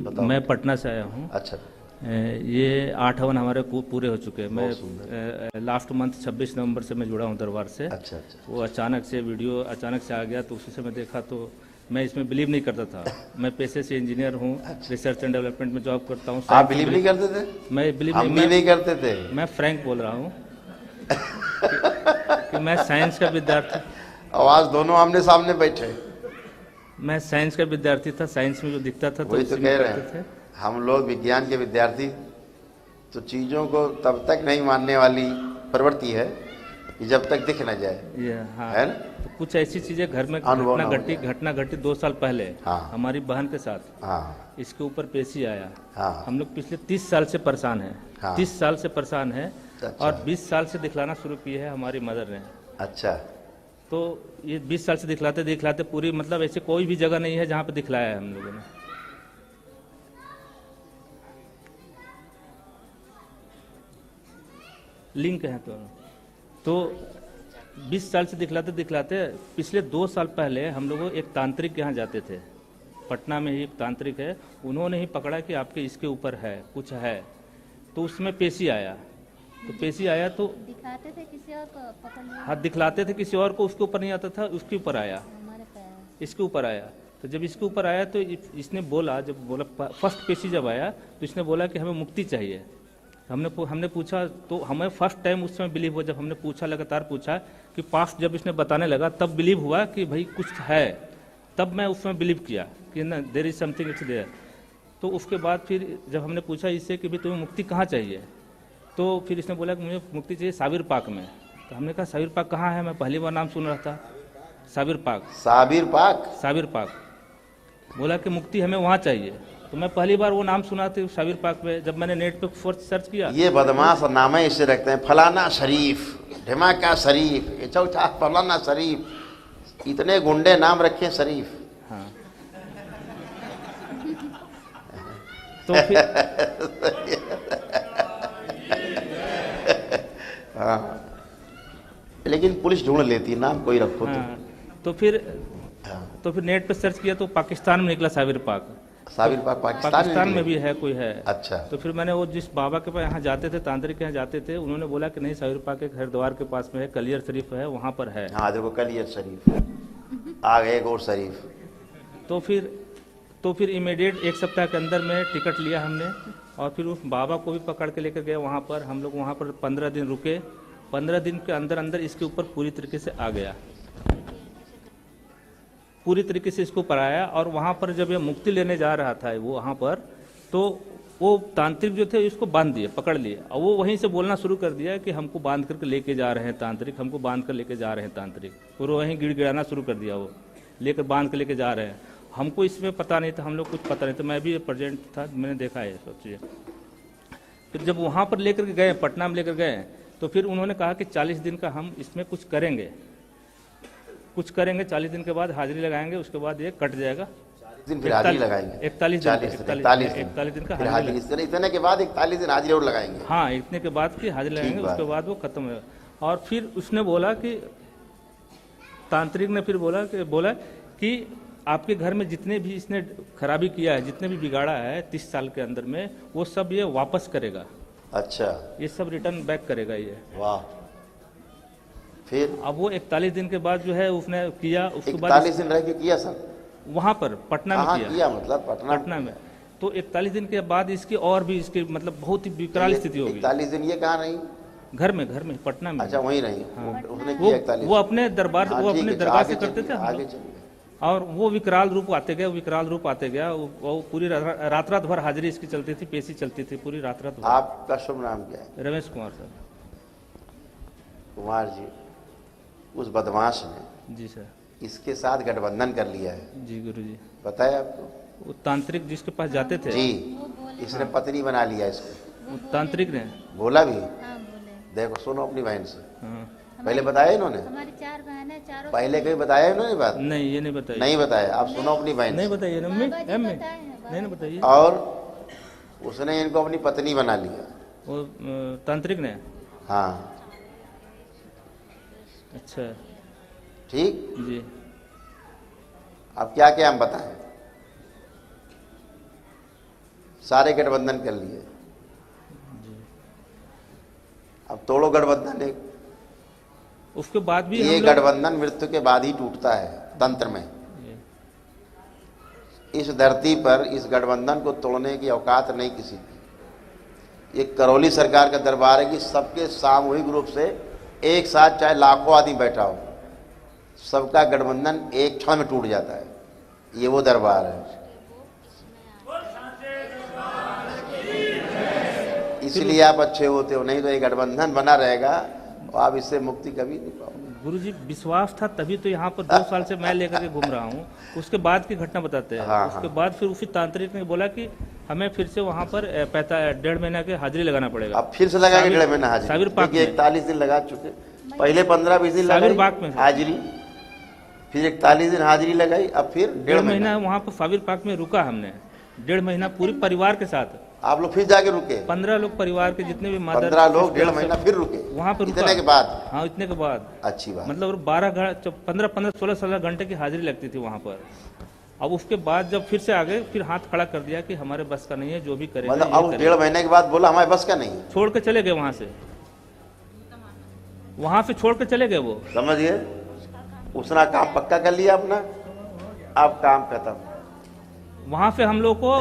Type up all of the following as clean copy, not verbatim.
बताओ। मैं पटना से आया हूँ। अच्छा। ये 8 हवन हमारे पूरे हो चुके हैं। बहुत सुंदर। मैं लास्ट मंथ 26 नवंबर से मैं जुड़ा हूँ दरबार से। अच्छा अच्छा। वो अचानक से वीडियो अचानक से आ गया तो उसी से मैं देखा तो मैं इसमें बिलीव नहीं करता था। मैं पेशे से इंजीनियर हूँ, रिसर्च एंड डेवलपमेंट में जॉब करता हूँ। आप बिलीव नहीं करते थे? मैं बिलीव हम भी नहीं करते थे। मैं फ्रैंक बोल रहा हूँ कि मैं साइंस का विद्यार्थी। आवाज दोनों आमने सामने बैठे। मैं साइंस का विद्यार्थी था, साइंस में जो दिखता था तो वही तो उसी कह में रहे करते थे। हैं, हम लोग विज्ञान के विद्यार्थी तो चीजों को तब तक नहीं मानने वाली प्रवृत्ति है कि जब तक दिख न जाए, ये हाँ, है ना? तो कुछ ऐसी चीजें घर में अनुभव ना हो घटना घटी 2 साल पहले। हाँ। हमारी बहन के साथ हाँ इसके ऊपर पेशी आया। हाँ। हम लोग पिछले 30 साल से परेशान हैं। हाँ। 30 साल से परेशान है। अच्छा। और 20 साल से दिखलाना शुरू की है हमारी मदर ने। अच्छा। तो ये 20 साल से दिखलाते दिखलाते पूरी मतलब ऐसे कोई भी जगह नहीं है जहाँ पे दिखलाया है हम लोगों ने। लिंक है तो 20 साल से दिखलाते दिखलाते पिछले 2 साल पहले हम लोग एक तांत्रिक के यहाँ जाते थे। पटना में ही एक तांत्रिक है, उन्होंने ही पकड़ा कि आपके इसके ऊपर है कुछ है। तो उसमें पेशी आया। तो पेशी आया तो दिखाते थे किसी और को पकड़ लिया। हाथ दिखलाते थे किसी और को, उसके ऊपर नहीं आता था, उसके ऊपर आया, हमारे पैर इसके ऊपर आया। तो जब इसके ऊपर आया तो इसने बोला, जब बोला फर्स्ट पेशी जब आया तो इसने बोला कि हमें मुक्ति चाहिए। हमने पूछा तो हमें फर्स्ट टाइम उस समय बिलीव हुआ। जब हमने पूछा, लगातार पूछा कि पास्ट जब इसने बताने लगा तब बिलीव हुआ कि भाई कुछ है। तब मैं उस समय बिलीव किया कि ना there is something it's there. तो उसके बाद फिर जब हमने पूछा इससे कि भाई तुम्हें मुक्ति कहाँ चाहिए, तो फिर इसने बोला कि मुझे मुक्ति चाहिए साबिर पाक में। तो हमने कहा साबिर पाक कहाँ है, मैं पहली बार नाम सुन रहा था साबिर पाक। साबिर पाक। साबिर पाक बोला कि मुक्ति हमें वहाँ चाहिए। तो मैं पहली बार वो नाम सुना था साबिर पाक में। जब मैंने नेट पे सर्च किया, ये बदमाश नाम है इसे रखते हैं, फलाना शरीफ, ढिमाका शरीफ, ये चौथा फलाना शरीफ, इतने गुंडे नाम रखे शरीफ। हाँ तो फिर हाँ, लेकिन पुलिस ढूंढ लेती है नाम कोई रखो हाँ, तो फिर नेट पे सर्च किया तो पाकिस्तान में निकला साबिर पाक। साबिर पाक पाकिस्तान में भी है, कोई है। अच्छा। तो फिर मैंने वो जिस बाबा के पास यहाँ जाते थे, तांत्रिक के यहाँ जाते थे, उन्होंने बोला कि नहीं साबिर पाक एक हरिद्वार के पास में है, कलियर शरीफ है, वहाँ पर है। हाँ देखो कलियर शरीफ आ गए, एक और शरीफ। तो फिर इमीडिएट 1 सप्ताह के अंदर में टिकट लिया हमने और फिर उस बाबा को भी पकड़ के लेकर गए वहाँ पर। हम लोग वहाँ पर 15 दिन रुके। 15 दिन के अंदर अंदर इसके ऊपर पूरी तरीके से आ गया, पूरी तरीके से इसको ऊपर आया। और वहाँ पर जब ये मुक्ति लेने जा रहा था वो वहाँ पर, तो वो तांत्रिक जो थे इसको बांध दिए, पकड़ लिए। और वो वहीं से बोलना शुरू कर दिया कि हमको बांध करके लेके जा रहे हैं तांत्रिक, हमको बांध कर लेके जा रहे हैं तांत्रिक। और वहीं गिड़गिड़ाना शुरू कर दिया, वो लेकर बांध कर लेके जा रहे हैं। हमको इसमें पता नहीं था, हम लोग कुछ पता नहीं था, मैं भी प्रेजेंट था, मैंने देखा है सब चीज़ें। फिर जब वहाँ पर लेकर के गए, पटना में लेकर गए, तो फिर उन्होंने कहा कि 40 दिन का हम इसमें कुछ करेंगे 40 दिन के बाद हाजिरी लगाएंगे, उसके बाद ये कट जाएगा। दिन फिर हाजिरी लगाएंगे 41 दिन का हाजिरी। इतने के बाद 41 दिन हाजिरी और लगाएंगे। हाँ, इतने के बाद की हाजिरी लगाएंगे, उसके बाद वो खत्म होगा। और फिर उसने बोला कि तांत्रिक ने फिर बोला कि आपके घर में जितने भी इसने खराबी किया है, जितने भी बिगाड़ा है 30 साल के अंदर में, वो सब ये वापस करेगा। अच्छा। ये सब रिटर्न बैक करेगा ये। वाह। फिर अब वो 41 दिन के बाद जो है उसने किया, उसके बाद 41 दिन रह के किया सर वहाँ पर पटना में किया मतलब पटना में। तो 41 दिन के बाद इसकी और भी इसकी मतलब बहुत ही विकराल स्थिति होगी। 41 दिन ये कहाँ रही? घर में पटना में। अच्छा वहीं रही। हाँ। उसने किया 41। वो अपने दरबार से करते थे आगे और वो विकराल रूप आते गया। वो पूरी रात भर हाजिरी इसकी चलती थी, पेशी चलती थी पूरी रात भर। आपका शुभ नाम क्या है? रमेश कुमार सर। कुमार जी, उस बदमाश ने जी सर इसके साथ गठबंधन कर लिया है। जी गुरु जी। बताया आपको? वो तांत्रिक जिसके पास जाते थे जी, इसने पत्नी बना लिया इसको। तांत्रिक ने बोला भी? हाँ बोले। देखो सुनो अपनी बहन से। हाँ। पहले बताया इन्होंने? हमारी 4 बहनें, चारों पहले कहीं बताया इन्होंने बात? नहीं, ये नहीं बताइए। नहीं बताया। आप सुनो अपनी बहन नहीं से। बताइए ना, बाबा जी नहीं बताए हैं, नहीं बताइए। और उसने इनको अपनी पत्नी बना लिया। वो तांत्रिक ने? हाँ। अच्छा ठीक। जी। अब क्या क्या हम बताएं? सारे गठबंधन कर लिए, अब तोड़ो गठबंधन एक। उसके बाद भी ये हम लोग गठबंधन मृत्यु के बाद ही टूटता है तंत्र में। इस धरती पर इस गठबंधन को तोड़ने की औकात नहीं किसी की। ये करौली सरकार का दरबार है कि सबके सामूहिक रूप से एक साथ, चाहे लाखों आदमी बैठा हो, सबका गठबंधन एक क्षण में टूट जाता है। ये वो दरबार है। इसलिए आप अच्छे होते हो, नहीं तो ये गठबंधन बना रहेगा और आप इससे मुक्ति कभी नहीं पाओगे। गुरुजी विश्वास था तभी तो यहाँ पर 2 साल से मैं लेकर के घूम रहा हूँ। उसके बाद की घटना बताते हैं। हाँ, उसके हाँ। बाद फिर उसी तांत्रिक ने बोला कि हमें फिर से वहाँ पर 1.5 महीना के हाजिरी लगाना पड़ेगा। अब फिर से लगा के 1.5 महीना साबिर हाजिरी। पाक देखिए में। 41 दिन लगा चुके, पहले 15-20 दिन साबिर लगाई पाक में। हाजिरी, फिर 41 दिन हाजिरी लगाई, अब फिर 1.5 महीना महीना। वहाँ पर साबिर पाक में रुका हमने, 1.5 महीना पूरे परिवार के साथ। आप लोग फिर जाके रुके, 15 लोग परिवार के जितने भी मदर 15 लोग 1.5 महीना फिर रुके वहाँ पर रुका। इतने के बाद। हाँ, इतने के बाद अच्छी बात। मतलब 15-16 घंटे की हाजिरी लगती थी वहाँ पर। अब उसके बाद जब फिर से आ गए, फिर हाथ खड़ा कर दिया कि हमारे बस का नहीं है, जो भी करेगा मतलब ये अब करेगा। 1.5 महीने के बाद बोला हमारे बस का नहीं है। छोड़ के चले गए वहाँ से, वहाँ से छोड़ के चले गए वो। समझिए, उसने काम पक्का कर लिया अपना, अब काम खत्म। वहाँ से हम लोग को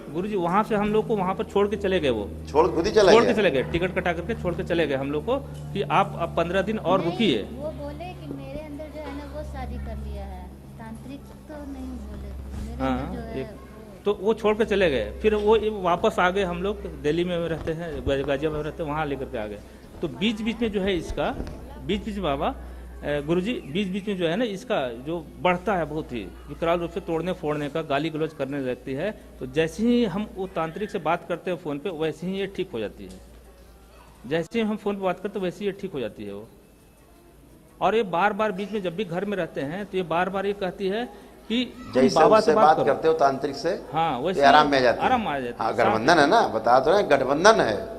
गुरुजी, वहाँ से हम लोग को वहाँ पर छोड़ के चले गए वो। छोड़ खुद ही चला छोड़ के गया। चले गए, टिकट कटा करके छोड़ के चले गए हम लोग को कि आप अब 15 दिन और रुकिए। वो बोले कि मेरे अंदर जो है ना वो शादी कर लिया है, तांत्रिक तो नहीं बोले, मेरे हाँ, अंदर जो है तो वो छोड़ के चले गए। फिर वो वापस आ गए। हम लोग दिल्ली में रहते हैं, गाजियाबाद में रहते हैं, वहाँ लेकर के आ गए। तो बीच बीच में जो है इसका, बीच बीच में बाबा गुरुजी, बीच बीच में जो है ना इसका जो बढ़ता है बहुत ही विकराल रूप से, तोड़ने फोड़ने का, गाली गलौज करने लगती है। तो जैसे ही हम वो तांत्रिक से बात करते हैं फ़ोन पे, वैसे ही ये ठीक हो जाती है। जैसे ही हम फ़ोन पे बात करते हैं वैसे ही ये ठीक हो जाती है वो। और ये बार बार बीच में जब भी घर में रहते हैं तो ये बार बार ये कहती है कि तुम जैसे बाबा उससे से बात करो। करते हो तांत्रिक से, हाँ, वैसे तो आराम में आ जाते हैं। आराम आ जाते हाँ, हैं। गठबंधन है ना, बता तो रहे गठबंधन है।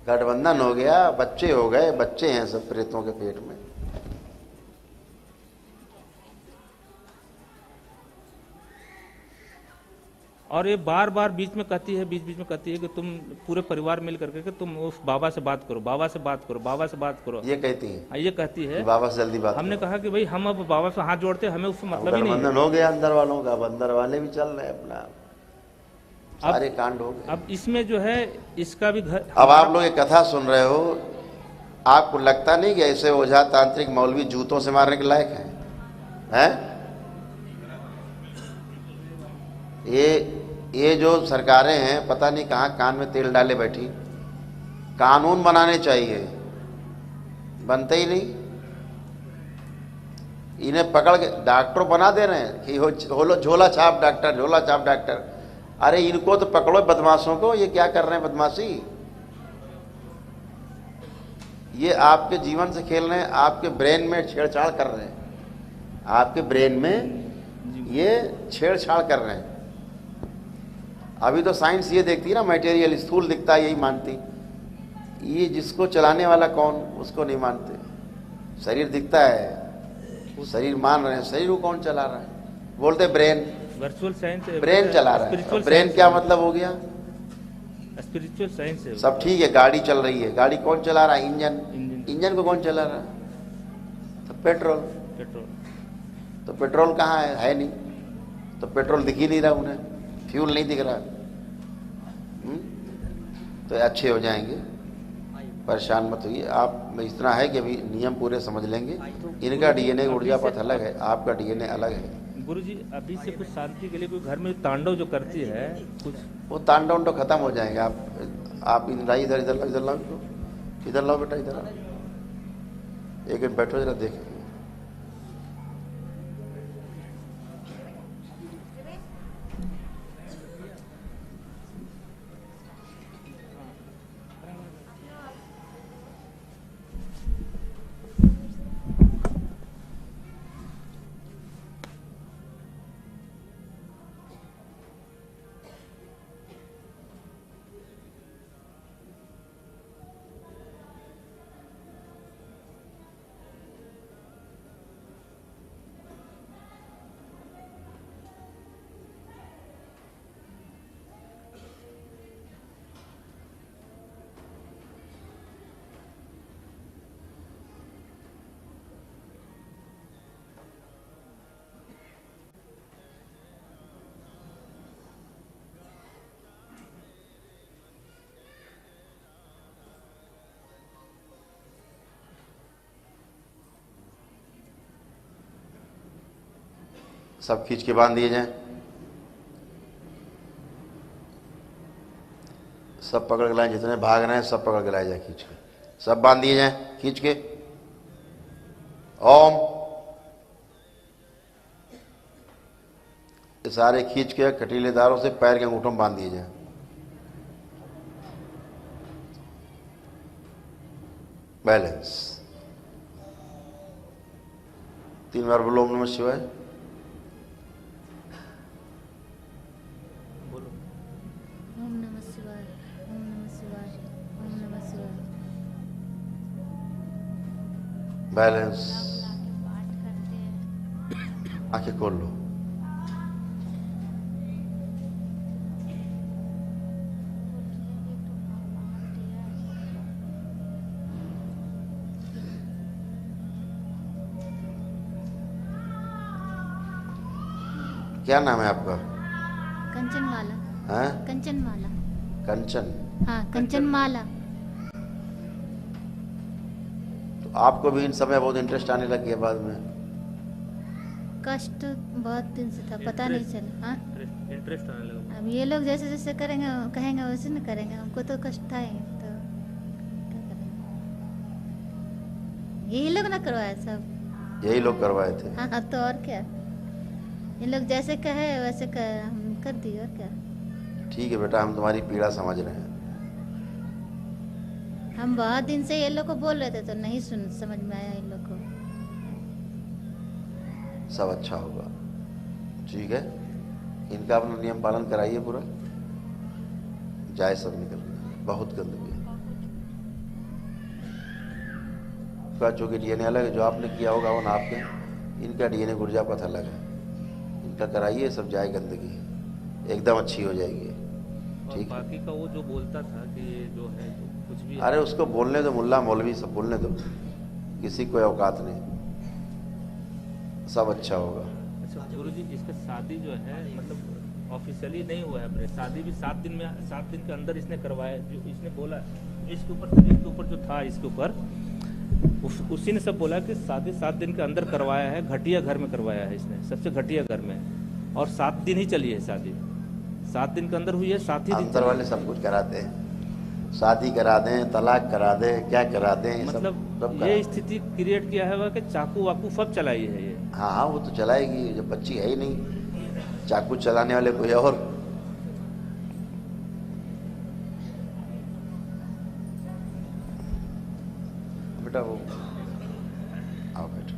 गठबंधन हो गया, बच्चे हो गए, बच्चे हैं सब प्रेतों के पेट में। और ये बार बार बीच में कहती है, बीच बीच में कहती है कि तुम पूरे परिवार मिल करके कि तुम उस बाबा से बात करो, बाबा से बात करो, बाबा से बात करो। ये कहती है हाँ, ये कहती है। कि बाबा से जल्दी बात हमने करो। कहा कि भाई हम अब बाबा से हाथ जोड़ते हैं, हमें उससे अब मतलब ही नहीं है। गठबंधन हो गया अंदर वालों का, अब अंदर वाले भी चल रहे हैं अपना, सारे कांड हो गए। अब इसमें जो है इसका भी घर, अब आप लोग ये कथा सुन रहे हो, आपको लगता नहीं कि ऐसे ओझा तांत्रिक मौलवी जूतों से मारने के लायक हैं? ये जो सरकारें हैं, पता नहीं कहाँ कान में तेल डाले बैठी। कानून बनाने चाहिए, बनते ही नहीं। इन्हें पकड़ के डॉक्टर बना दे रहे हैं कि हो लो झोला छाप डॉक्टर, झोला छाप डॉक्टर। अरे इनको तो पकड़ो बदमाशों को, ये क्या कर रहे हैं बदमाशी। ये आपके जीवन से खेल रहे हैं, आपके ब्रेन में छेड़छाड़ कर रहे हैं, आपके ब्रेन में ये छेड़छाड़ कर रहे हैं। अभी तो साइंस ये देखती है ना, मटेरियल स्थूल दिखता है यही मानती, ये जिसको चलाने वाला कौन उसको नहीं मानते। शरीर दिखता है, वो शरीर मान रहे हैं, शरीर को कौन चला रहा है, बोलते ब्रेन, वर्चुअल साइंस, ब्रेन चला रहा है। ब्रेन क्या मतलब हो गया, स्पिरिचुअल साइंस है। सब ठीक है, गाड़ी चल रही है, गाड़ी कौन चला रहा है, इंजन। इंजन। इंजन को कौन चला रहा है, तो पेट्रोल। पेट्रोल। तो पेट्रोल कहाँ है नहीं, तो पेट्रोल दिख ही नहीं रहा उन्हें, फ्यूल नहीं दिख रहा। तो अच्छे हो जाएंगे, परेशान मत होइए आप। में इतना है कि अभी नियम पूरे समझ लेंगे। इनका डीएनए ऊर्जा पथ अलग है, आपका डीएनए अलग है। गुरुजी, अभी से कुछ शांति के लिए कोई घर में तांडव जो करती है कुछ, वो तांडव तो खत्म हो जाएंगे। आप इधर इधर इधर इधर लाओ, इधर लाओ बेटा, इधर आओ, एक मिनट बैठो जरा देखें। सब खींच के बांध दिए जाएं। सब पकड़ के लाएं, जितने भाग रहे हैं सब पकड़ के लाए जाए खींच के, सब बांध दिए जाएं खींच के। ओम। ये सारे खींच के कटीले दारों से पैर के अंगूठों में बांध दिए जाएं। बैलेंस। 3 बार बोलो ओम नमः शिवाय। बोलो। ओम नमः शिवाय, ओम नमः शिवाय, ओम नमः शिवाय। बैलेंस। पाठ करते हैं। आंखें खोल लो। क्या नाम है आपका? कंचनमाला। हैं? कंचनमाला। कंचन। हाँ, कंचनमाला। तो आपको भी इन समय बहुत इंटरेस्ट आने लग गया बाद में? कष्ट बहुत दिन से था, पता नहीं चला। हाँ, इंटरेस्ट आने लगा। अब ये लोग जैसे जैसे करेंगे कहेंगे वैसे न करेंगे, हमको तो कष्ट था ही, तो क्या करेंगे। यही लोग ना करवाए सब। यही लोग करवाए थे। हाँ हाँ, तो और क्या, ये लोग जैसे कहे वैसे हम कर दिए, और क्या। ठीक है बेटा, हम तुम्हारी पीड़ा समझ रहे हैं। हम बहुत दिन से ये लोग को बोल रहे थे तो नहीं समझ में आया इन लोग को। सब अच्छा होगा, ठीक है। इनका अपना नियम पालन कराइए पूरा। जाए सब निकल गया, बहुत गंदगी है। आपका चूंकि डीएनए अलग है, जो आपने किया होगा वो ना आपके, इनका डीएनए गुर्जापथ अलग है। इनका कराइए, सब जाए गंदगी एकदम अच्छी हो जाएगी। और ठीक है। बाकी का वो जो बोलता था कि ये जो है जो कुछ भी अरे उसको बोलने दो, मुल्ला मौलवी सब बोलने दो, किसी को औकात नहीं, सब अच्छा होगा। अच्छा गुरुजी, इसका शादी जो है मतलब ऑफिशियली नहीं हुआ है अपने, शादी भी 7 दिन में, 7 दिन के अंदर इसने करवाया। जो इसने बोला, जो इसके ऊपर शरीर के ऊपर जो था इसके ऊपर, उसी ने सब बोला कि शादी 7 दिन के अंदर करवाया है, घटिया घर में करवाया है इसने, सबसे घटिया घर में, और 7 दिन ही चली है शादी। 7 दिन के अंदर हुई है, 7 ही दिन अंदर वाले सब कुछ कराते हैं, शादी करा दें, तलाक करा दें, क्या करा दें, मतलब सब ये स्थिति क्रिएट किया है कि चाकू वाकू सब चलाई है ये। हाँ हाँ, वो तो चलाएगी, जब बच्ची है ही नहीं, चाकू चलाने वाले कोई और। बेटा वो आओ बेटा।